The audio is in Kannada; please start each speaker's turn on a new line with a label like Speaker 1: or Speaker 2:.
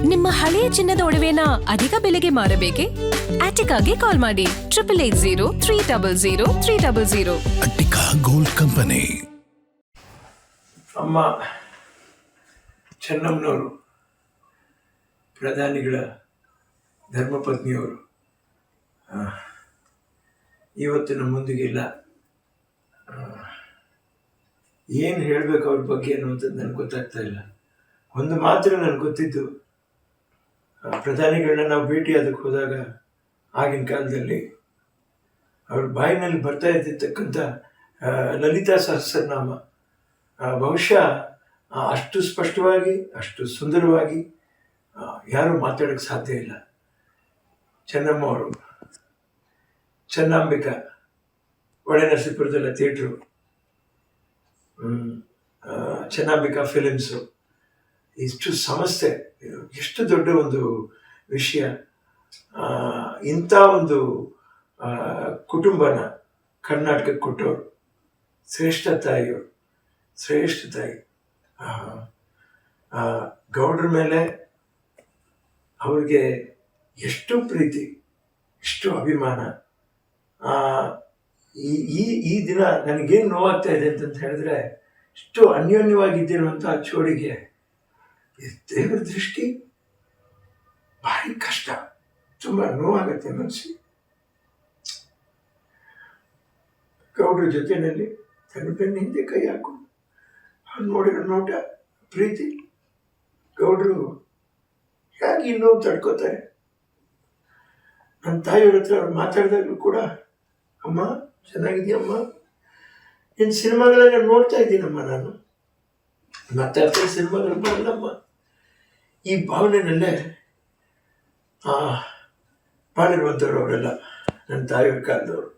Speaker 1: ನಿಮ್ಮ ಹಳೆಯ ಚಿನ್ನದ ಒಡವೆನ ಅಧಿಕ ಬೆಲೆಗೆ ಮಾರಬೇಕೆ? ಆಟಿಕಾಗೆ ಕಾಲ್ ಮಾಡಿ 8880
Speaker 2: ಅಟ್ಟಿಕಾ ಗೋಲ್ಡ್ ಕಂಪನಿ.
Speaker 3: ಅಮ್ಮ ಚೆನ್ನಮ್ಮನವರು ಪ್ರಧಾನಿಗಳ ಧರ್ಮಪತ್ನಿಯವರು ಇವತ್ತು ನಮ್ಮೊಂದಿಗೆ ಇಲ್ಲ. ಏನು ಹೇಳಬೇಕು ಅವ್ರ ಬಗ್ಗೆ ಅನ್ನುವಂಥದ್ದು ನನಗೆ ಗೊತ್ತಾಗ್ತಾ ಇಲ್ಲ. ಒಂದು ಮಾತ್ರ ನನಗೆ ಗೊತ್ತಿದ್ದು, ಪ್ರಧಾನಿಗಳನ್ನ ನಾವು ಭೇಟಿಯಾದಕ್ಕೆ ಹೋದಾಗ ಆಗಿನ ಕಾಲದಲ್ಲಿ ಅವ್ರ ಬಾಯಿನಲ್ಲಿ ಬರ್ತಾ ಇದ್ದಿರ್ತಕ್ಕಂಥ ಲಲಿತಾ ಸಹಸ್ರನಾಮ ಬಹುಶಃ ಅಷ್ಟು ಸ್ಪಷ್ಟವಾಗಿ, ಅಷ್ಟು ಸುಂದರವಾಗಿ ಯಾರೂ ಮಾತಾಡೋಕ್ಕೆ ಸಾಧ್ಯ ಇಲ್ಲ. ಚೆನ್ನಮ್ಮ ಅವರು, ಚೆನ್ನಾಂಬಿಕಾ, ಒಳನರಸೀಪುರದಲ್ಲ ಥಿಯೇಟ್ರು, ಚೆನ್ನಾಂಬಿಕಾ ಫಿಲಿಮ್ಸು, ಇಷ್ಟು ಸಂಸ್ಥೆ, ಎಷ್ಟು ದೊಡ್ಡ ಒಂದು ವಿಷಯ. ಇಂಥ ಒಂದು ಕುಟುಂಬನ ಕರ್ನಾಟಕಕ್ಕೆ ಕೊಟ್ಟವರು ಶ್ರೇಷ್ಠ ತಾಯಿಯವರು, ಶ್ರೇಷ್ಠ ತಾಯಿ. ಗೌಡ್ರ ಮೇಲೆ ಅವ್ರಿಗೆ ಎಷ್ಟು ಪ್ರೀತಿ, ಎಷ್ಟು ಅಭಿಮಾನ. ಈ ದಿನ ನನಗೇನು ನೋವಾಗ್ತಾ ಇದೆ ಅಂತಂತ ಹೇಳಿದ್ರೆ, ಇಷ್ಟು ಅನ್ಯೋನ್ಯವಾಗಿದ್ದಿರುವಂಥ ಜೋಡಿಗೆ ದೇವರ ದೃಷ್ಟಿ ಭಾರಿ ಕಷ್ಟ, ತುಂಬ ನೋವಾಗತ್ತೆ ಮನಸ್ಸಿಗೆ. ಗೌಡ್ರ ಜೊತೆಯಲ್ಲಿ ತನ್ನ ಬೆನ್ನ ಹಿಂದೆ ಕೈ ಹಾಕು, ಅವ್ರು ನೋಡಿರೋ ನೋಟ, ಪ್ರೀತಿ. ಗೌಡ್ರು ಹೇಗೆ ಈ ನೋವು ತಡ್ಕೋತಾರೆ? ನನ್ನ ತಾಯಿಯವ್ರ ಹತ್ರ ಅವ್ರು ಮಾತಾಡಿದಾಗಲೂ ಕೂಡ, ಅಮ್ಮ ಚೆನ್ನಾಗಿದೆಯಮ್ಮ, ನಿನ್ನ ಸಿನಿಮಾಗಳನ್ನ ನೋಡ್ತಾ ಇದ್ದೀನಮ್ಮ, ನಾನು ಮಾತಾಡ್ತಾ ಸಿನಿಮಾಗಳು ಮಾಡಲ್ಲಮ್ಮ. ಈ ಭಾವನೆಯಲ್ಲೇ ಬಾಳಿರುವಂಥವ್ರು ಅವರೆಲ್ಲ, ನನ್ನ ತಾಯಿಯವ್ರ ಕಾಲದವರು.